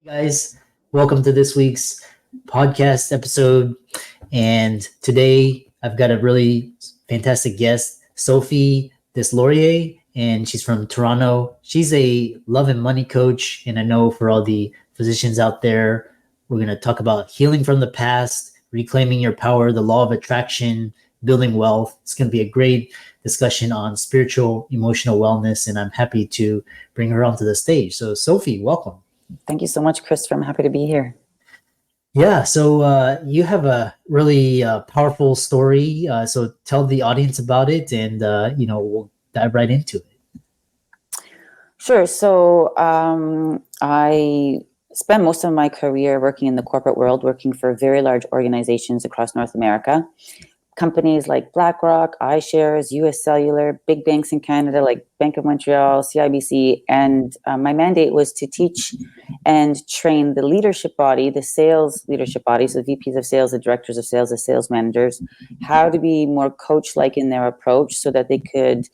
Guys, welcome to this week's podcast episode. And today I've got a really fantastic guest, Sophie Deslauriers, and she's from Toronto. She's a love and money coach. And I know for all the physicians out there, we're going to talk about healing from the past, reclaiming your power, the law of attraction, building wealth. It's going to be a great discussion on spiritual, emotional wellness. And I'm happy to bring her onto the stage. So, Sophie, welcome. Thank you so much, Christopher. I'm happy to be here. Yeah, so you have a really powerful story. So tell the audience about it, and we'll dive right into it. Sure. So I spent most of my career working in the corporate world, working for very large organizations across North America. Companies like BlackRock, iShares, US Cellular, big banks in Canada like Bank of Montreal, CIBC. And my mandate was to teach and train the leadership body, the sales leadership body, so the VPs of sales, the directors of sales, the sales managers, how to be more coach-like in their approach so that they could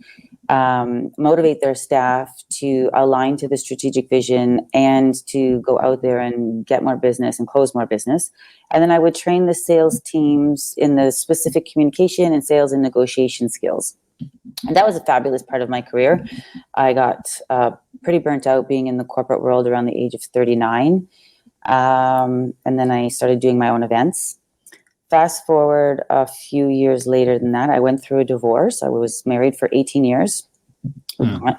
motivate their staff to align to the strategic vision and to go out there and get more business and close more business. And then I would train the sales teams in the specific communication and sales and negotiation skills. And that was a fabulous part of my career. I got pretty burnt out being in the corporate world around the age of 39. And then I started doing my own events. Fast forward a few years later than that, I went through a divorce. I was married for 18 years.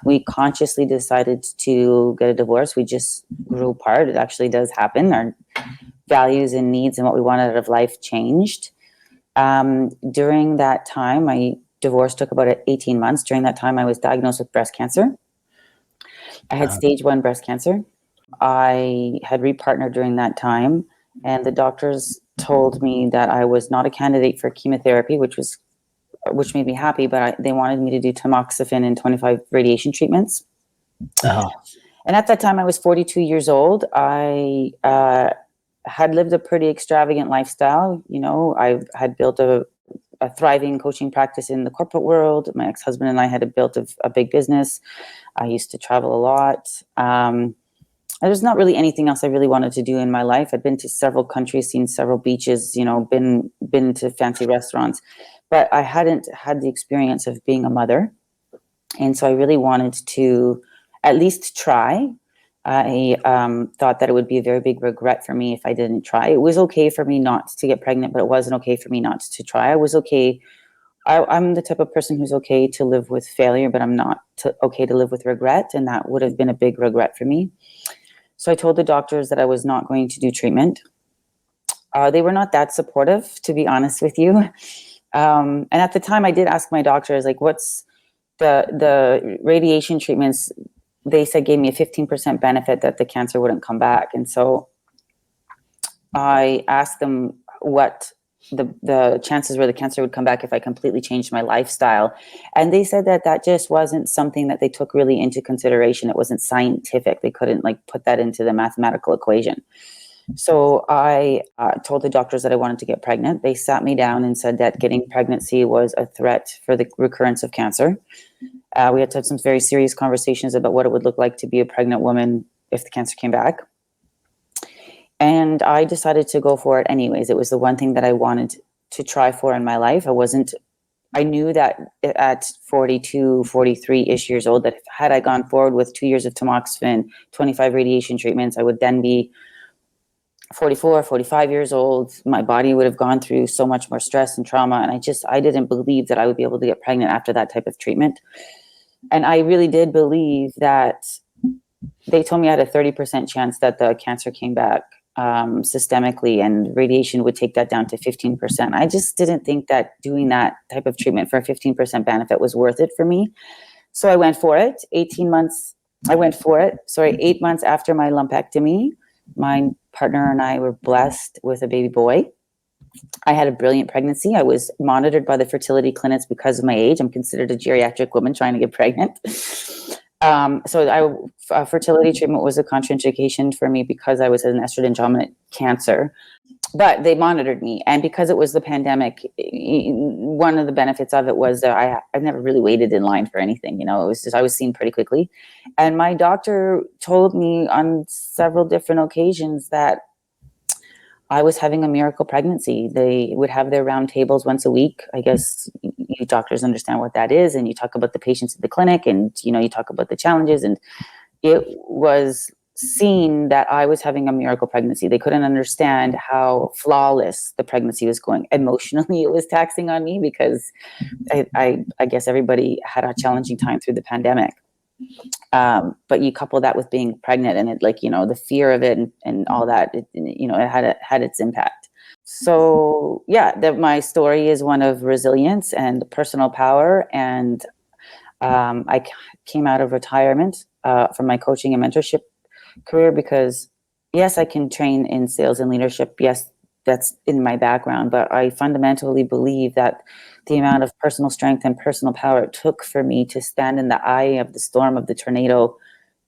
We consciously decided to get a divorce. We just grew apart. It actually does happen. Our values and needs and what we wanted out of life changed. During that time, my divorce took about 18 months. During that time, I was diagnosed with breast cancer. I had stage 1 breast cancer. I had repartnered during that time, and the doctors told me that I was not a candidate for chemotherapy, which made me happy, but they wanted me to do tamoxifen and 25 radiation treatments. And at that time, I was 42 years old. I had lived a pretty extravagant lifestyle. You know, I had built a thriving coaching practice in the corporate world. My ex-husband and I had built a big business. I used to travel a lot. There's not really anything else I really wanted to do in my life. I'd been to several countries, seen several beaches, been to fancy restaurants, but I hadn't had the experience of being a mother. And so I really wanted to at least try. I thought that it would be a very big regret for me if I didn't try. It was okay for me not to get pregnant, but it wasn't okay for me not to try. I was okay. I'm the type of person who's okay to live with failure, but I'm not okay to live with regret. And that would have been a big regret for me. So I told the doctors that I was not going to do treatment. They were not that supportive, to be honest with you. And at the time I did ask my doctors, like, what's the radiation treatments? They said gave me a 15% benefit that the cancer wouldn't come back. And so I asked them what the chances were the cancer would come back if I completely changed my lifestyle. And they said that just wasn't something that they took really into consideration. It wasn't scientific. They couldn't put that into the mathematical equation. So I told the doctors that I wanted to get pregnant. They sat me down and said that getting pregnancy was a threat for the recurrence of cancer. We had to have some very serious conversations about what it would look like to be a pregnant woman if the cancer came back. And I decided to go for it anyways. It was the one thing that I wanted to try for in my life. I knew that at 42, 43-ish years old, that had I gone forward with 2 years of tamoxifen, 25 radiation treatments, I would then be 44, 45 years old. My body would have gone through so much more stress and trauma. And I didn't believe that I would be able to get pregnant after that type of treatment. And I really did believe that they told me I had a 30% chance that the cancer came back systemically, and radiation would take that down to 15%. I just didn't think that doing that type of treatment for a 15% benefit was worth it for me. So I went for it. 8 months after my lumpectomy, my partner and I were blessed with a baby boy. I had a brilliant pregnancy. I was monitored by the fertility clinics because of my age. I'm considered a geriatric woman trying to get pregnant. Fertility treatment was a contraindication for me because I was an estrogen dominant cancer, but they monitored me. And because it was the pandemic, one of the benefits of it was that I never really waited in line for anything. It was just, I was seen pretty quickly. And my doctor told me on several different occasions that I was having a miracle pregnancy. They would have their round tables once a week. I guess you doctors understand what that is. And you talk about the patients at the clinic, and, you talk about the challenges. And it was seen that I was having a miracle pregnancy. They couldn't understand how flawless the pregnancy was going. Emotionally, it was taxing on me because I guess everybody had a challenging time through the pandemic. But you couple that with being pregnant, and it, the fear of it and all that, it had its impact. So yeah, my story is one of resilience and personal power. And I came out of retirement from my coaching and mentorship career because, yes, I can train in sales and leadership. Yes, that's in my background, but I fundamentally believe that the amount of personal strength and personal power it took for me to stand in the eye of the storm of the tornado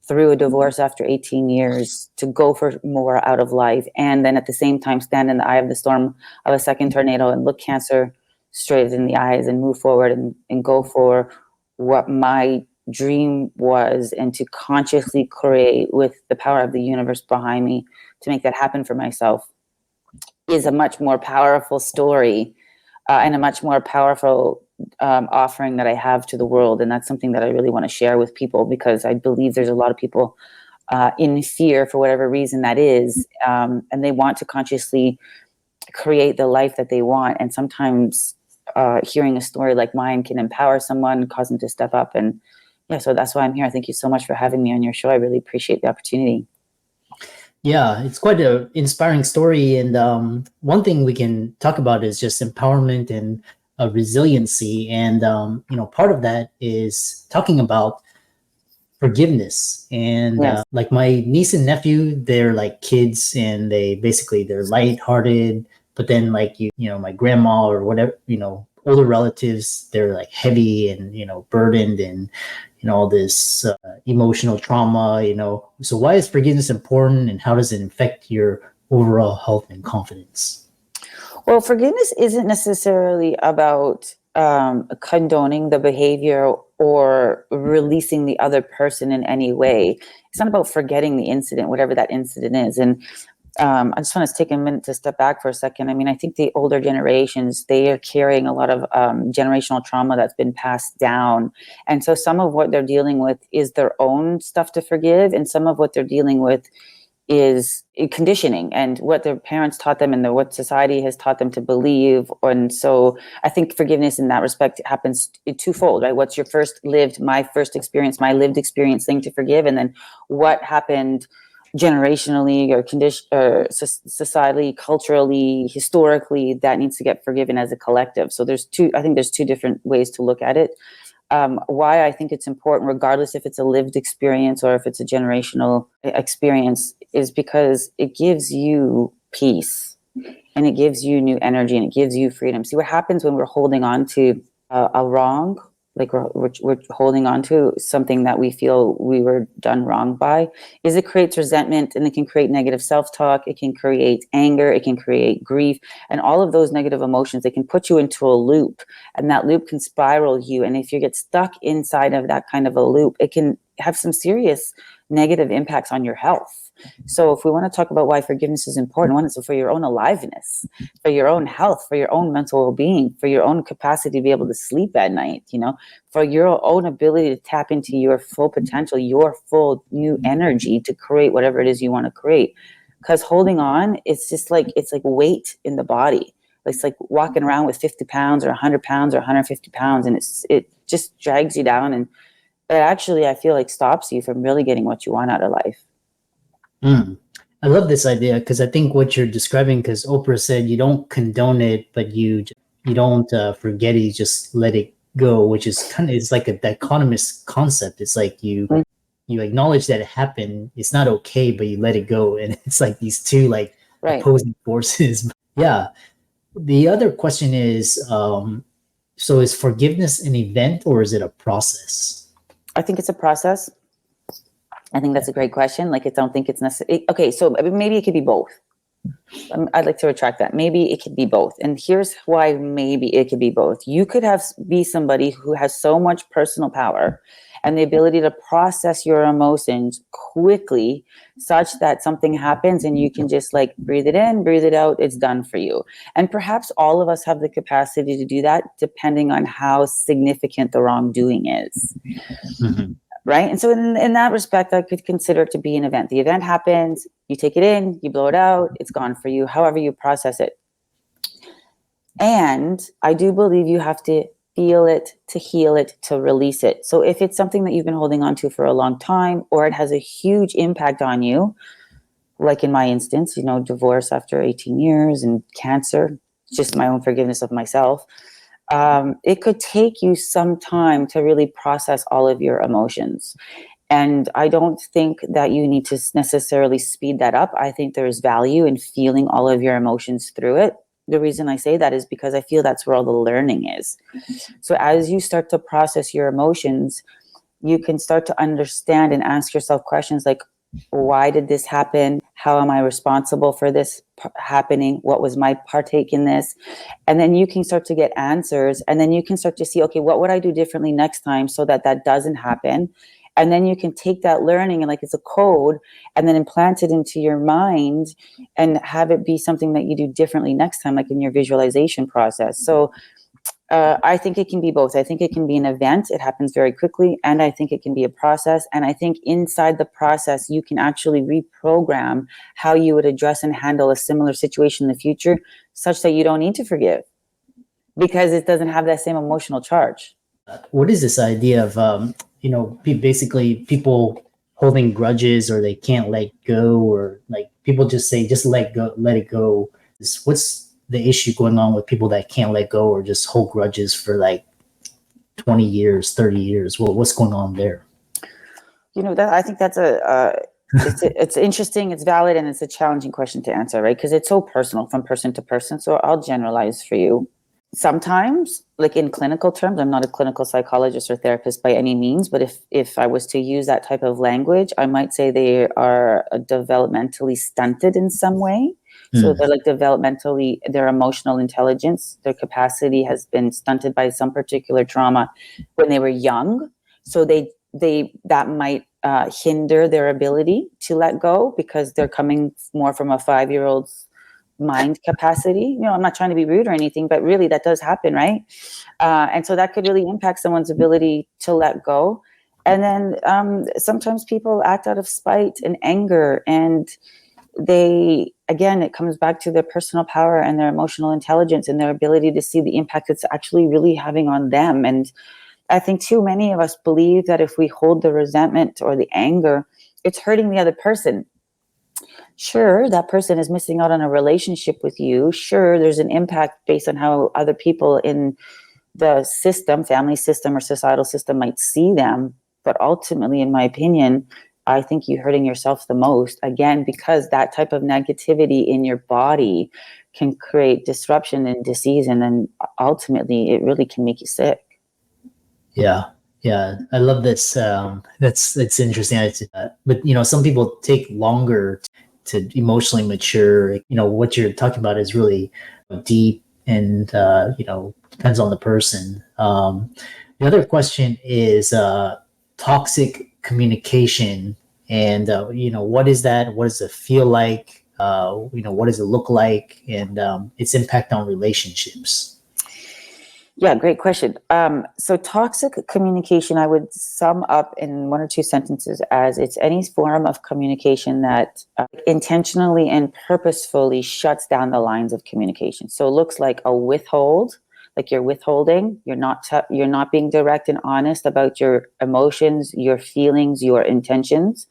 through a divorce after 18 years, to go for more out of life, and then at the same time stand in the eye of the storm of a second tornado and look cancer straight in the eyes and move forward and go for what my dream was, and to consciously create with the power of the universe behind me to make that happen for myself, is a much more powerful story and a much more powerful offering that I have to the world. And that's something that I really want to share with people, because I believe there's a lot of people in fear for whatever reason that is, and they want to consciously create the life that they want. And sometimes hearing a story like mine can empower someone, cause them to step up. And yeah, so that's why I'm here. Thank you so much for having me on your show. I really appreciate the opportunity. Yeah, it's quite an inspiring story. And one thing we can talk about is just empowerment and resiliency. And, part of that is talking about forgiveness. And Yes. like my niece and nephew, they're like kids, and they're lighthearted. But then my grandma or whatever, older relatives, they're like heavy and, burdened, and, all this emotional trauma, So why is forgiveness important, and how does it affect your overall health and confidence? Well, forgiveness isn't necessarily about condoning the behavior or releasing the other person in any way. It's not about forgetting the incident, whatever that incident is. And I just want to take a minute to step back for a second. I mean, I think the older generations, they are carrying a lot of generational trauma that's been passed down. And so some of what they're dealing with is their own stuff to forgive, and some of what they're dealing with is conditioning and what their parents taught them and what society has taught them to believe. And so I think forgiveness in that respect happens twofold, right? What's your my lived experience thing to forgive, and then what happened generationally or societally, culturally, historically, that needs to get forgiven as a collective. So there's two different ways to look at it. Why I think it's important, regardless if it's a lived experience or if it's a generational experience, is because it gives you peace, and it gives you new energy, and it gives you freedom. See, what happens when we're holding on to a wrong, like we're holding on to something that we feel we were done wrong by, is it creates resentment, and it can create negative self-talk. It can create anger. It can create grief, and all of those negative emotions, they can put you into a loop, and that loop can spiral you. And if you get stuck inside of that kind of a loop, it can have some serious negative impacts on your health. So if we want to talk about why forgiveness is important, one is for your own aliveness, for your own health, for your own mental well-being, for your own capacity to be able to sleep at night, for your own ability to tap into your full potential, your full new energy to create whatever it is you want to create. Because holding on, it's like weight in the body. It's like walking around with 50 pounds or 100 pounds or 150 pounds, and it just drags you down, and it actually, I feel like, stops you from really getting what you want out of life. I love this idea, because I think what you're describing, because Oprah said you don't condone it, but you don't forget it, you just let it go, which is it's like a dichotomous concept. It's like you acknowledge that it happened, it's not okay, but you let it go, and it's like these two opposing forces. Yeah. The other question is, so is forgiveness an event, or is it a process? I think it's a process. I think that's a great question. Like, I don't think it's necessary. Okay, so maybe it could be both. I'd like to retract that. Maybe it could be both. And here's why maybe it could be both. You could be somebody who has so much personal power and the ability to process your emotions quickly, such that something happens and you can just like breathe it in, breathe it out. It's done for you. And perhaps all of us have the capacity to do that, depending on how significant the wrongdoing is. Mm-hmm. Right. And so in that respect, I could consider it to be an event. The event happens, you take it in, you blow it out, it's gone for you, however you process it. And I do believe you have to feel it, to heal it, to release it. So if it's something that you've been holding on to for a long time, or it has a huge impact on you, like in my instance, divorce after 18 years and cancer, just my own forgiveness of myself. It could take you some time to really process all of your emotions. And I don't think that you need to necessarily speed that up. I think there's value in feeling all of your emotions through it. The reason I say that is because I feel that's where all the learning is. So as you start to process your emotions, you can start to understand and ask yourself questions like, why did this happen? How am I responsible for this happening? What was my partake in this? And then you can start to get answers. And then you can start to see, okay, what would I do differently next time so that that doesn't happen? And then you can take that learning and like it's a code and then implant it into your mind and have it be something that you do differently next time, like in your visualization process. So I think it can be both. I think it can be an event. It happens very quickly. And I think it can be a process. And I think inside the process, you can actually reprogram how you would address and handle a similar situation in the future, such that you don't need to forgive because it doesn't have that same emotional charge. What is this idea of, basically people holding grudges or they can't let go, or like people just say, just let it go. What's the issue going on with people that can't let go or just hold grudges for like 20 years, 30 years? Well, what's going on there? That I think that's it's interesting, it's valid, and it's a challenging question to answer, right? Because it's so personal from person to person. So I'll generalize for you. Sometimes, like in clinical terms, I'm not a clinical psychologist or therapist by any means, but if I was to use that type of language, I might say they are developmentally stunted in some way. So they're like developmentally, their emotional intelligence, their capacity has been stunted by some particular trauma when they were young. So that might hinder their ability to let go because they're coming more from a 5-year-old's mind capacity. I'm not trying to be rude or anything, but really that does happen, right? And so that could really impact someone's ability to let go. And then sometimes people act out of spite and anger, and it comes back to their personal power and their emotional intelligence and their ability to see the impact it's actually really having on them. And I think too many of us believe that if we hold the resentment or the anger, it's hurting the other person. Sure, that person is missing out on a relationship with you. Sure, there's an impact based on how other people in the system, family system or societal system might see them. But ultimately, in my opinion, I think you're hurting yourself the most, again, because that type of negativity in your body can create disruption and disease. And then ultimately, it really can make you sick. Yeah. I love this. That's interesting. But some people take longer to emotionally mature. What you're talking about is really deep and, depends on the person. The other question is toxic communication. And, what is that? What does it feel like? What does it look like? And its impact on relationships. Yeah, great question. So toxic communication, I would sum up in 1 or 2 sentences as it's any form of communication that intentionally and purposefully shuts down the lines of communication. So it looks like a withhold, like you're withholding, you're not being direct and honest about your emotions, your feelings, your intentions.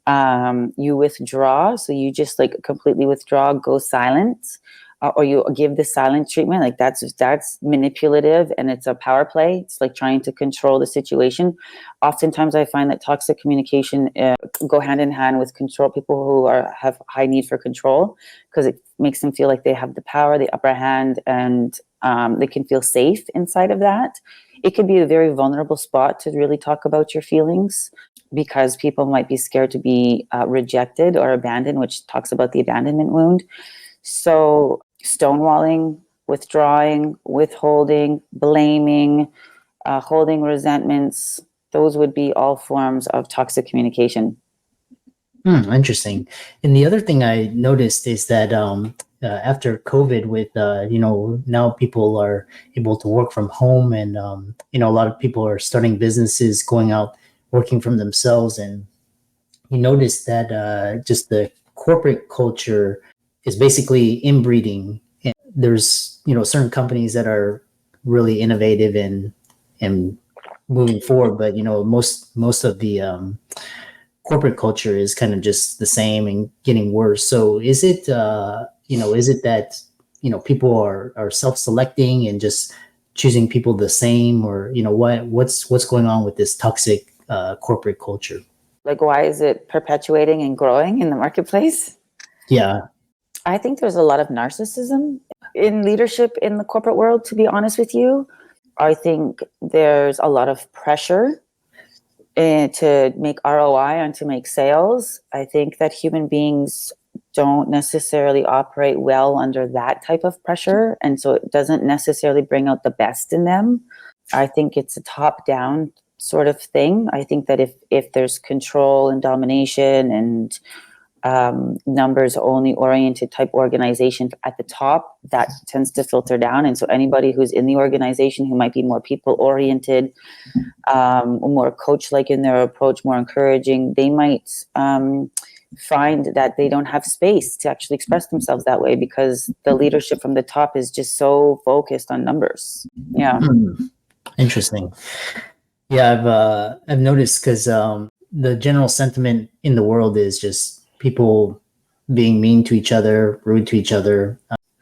You withdraw, so you just like completely withdraw, go silent. Or you give the silent treatment, like that's manipulative and it's a power play. It's like trying to control the situation. Oftentimes I find that toxic communication go hand in hand with control. People who have high need for control because it makes them feel like they have the power, the upper hand, and they can feel safe inside of that. It could be a very vulnerable spot to really talk about your feelings, because people might be scared to be rejected or abandoned, which talks about the abandonment wound. So stonewalling, withdrawing, withholding, blaming, holding resentments, those would be all forms of toxic communication. Interesting. And the other thing I noticed is that after COVID, with now people are able to work from home, and a lot of people are starting businesses, going out, working from themselves, and you notice that just the corporate culture is basically inbreeding. And there's certain companies that are really innovative and moving forward, but most of the corporate culture is kind of just the same and getting worse. So is it that people are self-selecting and just choosing people the same, or what's going on with this toxic corporate culture? Like, why is it perpetuating and growing in the marketplace? Yeah. I think there's a lot of narcissism in leadership in the corporate world, to be honest with you. I think there's a lot of pressure to make ROI and to make sales. I think that human beings don't necessarily operate well under that type of pressure, and so it doesn't necessarily bring out the best in them. I think it's a top-down sort of thing. I think that if there's control and domination and numbers only oriented type organization at the top, that tends to filter down. And so anybody who's in the organization who might be more people oriented, more coach like in their approach, more encouraging, they might find that they don't have space to actually express themselves that way, because the leadership from the top is just so focused on numbers. Yeah. Interesting. Yeah, I've noticed, because the general sentiment in the world is just people being mean to each other, rude to each other,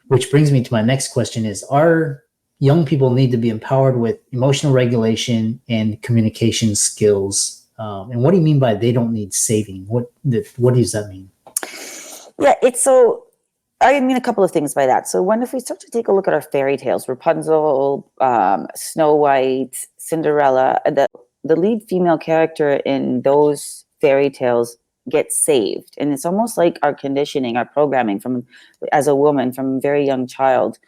which brings me to my next question: is, are young people need to be empowered with emotional regulation and communication skills? And what do you mean by they don't need saving? What does that mean? Yeah, I mean a couple of things by that. So if we start to take a look at our fairy tales, Rapunzel, Snow White, Cinderella, the lead female character in those fairy tales gets saved. And it's almost like our conditioning, our programming as a woman from a very young child,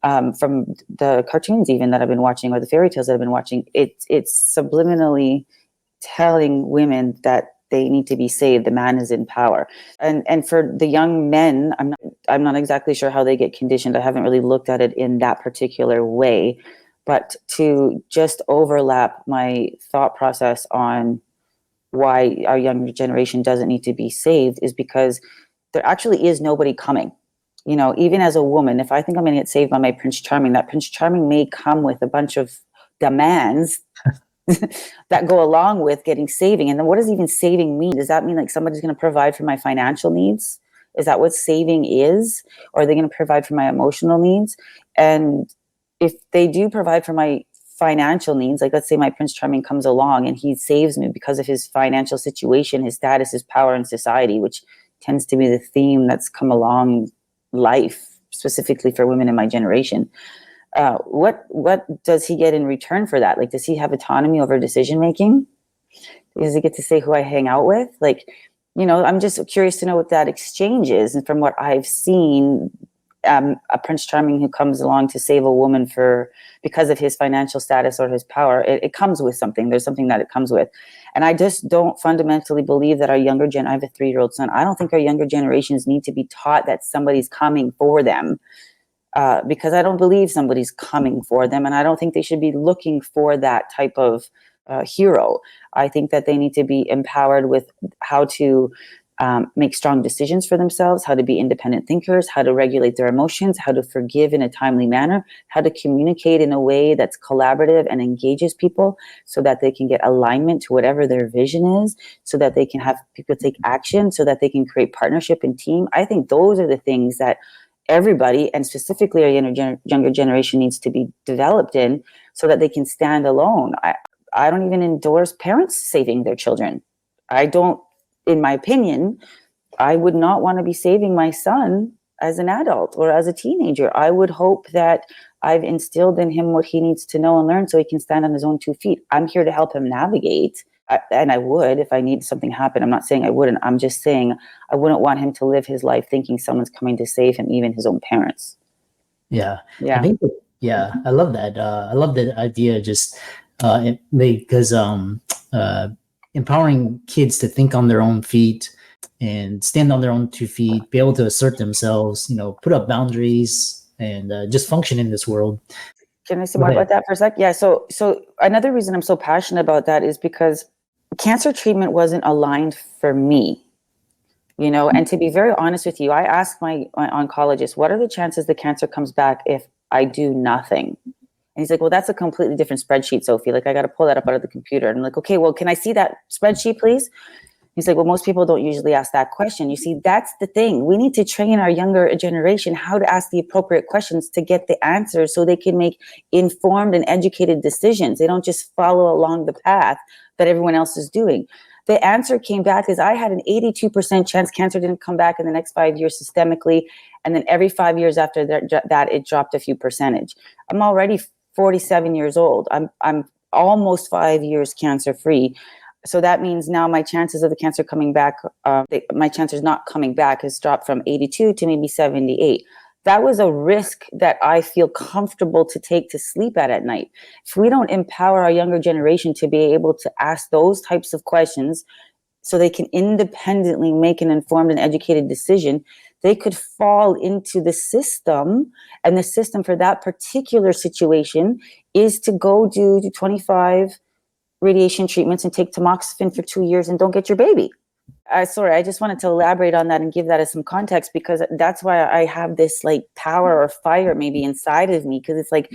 from the cartoons even that I've been watching, or the fairy tales that I've been watching, it's subliminally telling women that they need to be saved. The man is in power. And for the young men, I'm not exactly sure how they get conditioned. I haven't really looked at it in that particular way. But to just overlap my thought process on why our younger generation doesn't need to be saved is because there actually is nobody coming. Even as a woman, if I think I'm going to get saved by my Prince Charming, that Prince Charming may come with a bunch of demands that go along with getting saving. And then what does even saving mean? Does that mean like somebody's going to provide for my financial needs? Is that what saving is? Or are they going to provide for my emotional needs? And if they do provide for my financial needs, like let's say my Prince Charming comes along and he saves me because of his financial situation, his status, his power in society, which tends to be the theme that's come along life, specifically for women in my generation. What does he get in return for that? Like, does he have autonomy over decision making? Does he get to say who I hang out with? Like, I'm just curious to know what that exchange is. And from what I've seen, a Prince Charming who comes along to save a woman because of his financial status or his power, it comes with something. There's something that it comes with. And I just don't fundamentally believe that I have a 3-year-old son. I don't think our younger generations need to be taught that somebody's coming for them, because I don't believe somebody's coming for them. And I don't think they should be looking for that type of hero. I think that they need to be empowered with how to make strong decisions for themselves, how to be independent thinkers, how to regulate their emotions, how to forgive in a timely manner, how to communicate in a way that's collaborative and engages people so that they can get alignment to whatever their vision is, so that they can have people take action, so that they can create partnership and team. I think those are the things that everybody, and specifically our younger generation, needs to be developed in so that they can stand alone. I don't even endorse parents saving their children. I don't. In my opinion, I would not want to be saving my son as an adult or as a teenager. I would hope that I've instilled in him what he needs to know and learn so he can stand on his own 2 feet. I'm here to help him navigate. And I would if I need something happen. I'm not saying I wouldn't. I'm just saying I wouldn't want him to live his life thinking someone's coming to save him, even his own parents. Yeah. Yeah. I think, I love that. I love that idea just because empowering kids to think on their own feet and stand on their own 2 feet, be able to assert themselves, put up boundaries and just function in this world. Can I say more about that for a sec? Yeah. So another reason I'm so passionate about that is because cancer treatment wasn't aligned for me, and to be very honest with you, I asked my oncologist, what are the chances the cancer comes back if I do nothing? And he's like, well, that's a completely different spreadsheet, Sophie. Like, I got to pull that up out of the computer. And I'm like, okay, well, can I see that spreadsheet, please? He's like, well, most people don't usually ask that question. You see, that's the thing. We need to train our younger generation how to ask the appropriate questions to get the answers so they can make informed and educated decisions. They don't just follow along the path that everyone else is doing. The answer came back as I had an 82% chance cancer didn't come back in the next 5 years systemically. And then every 5 years after that, it dropped a few percentage. I'm already 47 years old. I'm almost 5 years cancer free. So that means now my chances of the cancer coming back, my chances not coming back has dropped from 82 to maybe 78. That was a risk that I feel comfortable to take to sleep at night. If we don't empower our younger generation to be able to ask those types of questions so they can independently make an informed and educated decision, they could fall into the system. And the system for that particular situation is to go do 25 radiation treatments and take tamoxifen for 2 years and don't get your baby. Sorry, I just wanted to elaborate on that and give that as some context, because that's why I have this like power or fire maybe inside of me, because it's like,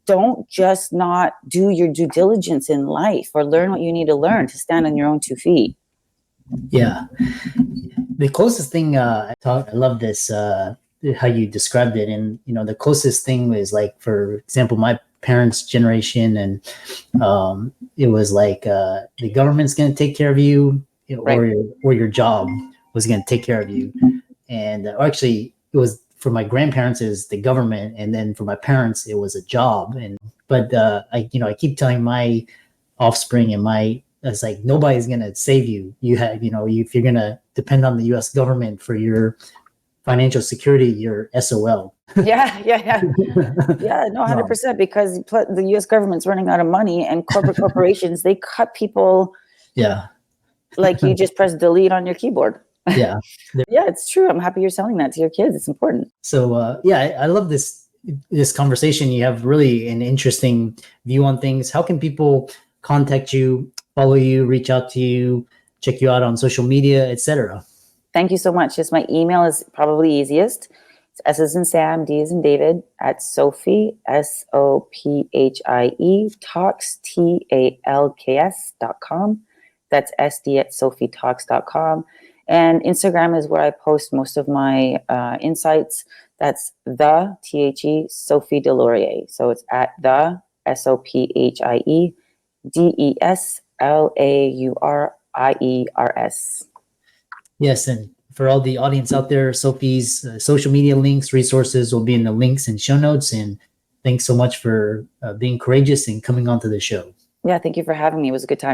don't just not do your due diligence in life or learn what you need to learn to stand on your own 2 feet. Yeah. The closest thing I love this, how you described it. And, the closest thing is like, for example, my parents' generation, and it was like the government's going to take care of you, Right. or your job was going to take care of you. And actually, it was for my grandparents is the government, and then for my parents it was a job. But I keep telling my offspring and it's like, nobody's going to save you. You have, if you're going to depend on the U.S. government for your financial security, you're SOL. Yeah, no, 100%, because the U.S. government's running out of money, and corporations, they cut people. Yeah. Like you just press delete on your keyboard. Yeah. Yeah, it's true. I'm happy you're selling that to your kids. It's important. So I love this conversation. You have really an interesting view on things. How can people contact you, follow you, reach out to you, check you out on social media, etc.? Thank you so much. Just my email is probably easiest. It's S as in Sam, D as in David, at Sophie, SOPHIE, talks, TALKS.com. That's SD at sophietalks.com. And Instagram is where I post most of my insights. That's THE Sophie Deslauriers. So it's at the SOPHIE DESLAURIERS. Yes, and for all the audience out there, Sophie's social media links, resources will be in the links and show notes. And thanks so much for being courageous and coming onto the show. Yeah, thank you for having me. It was a good time.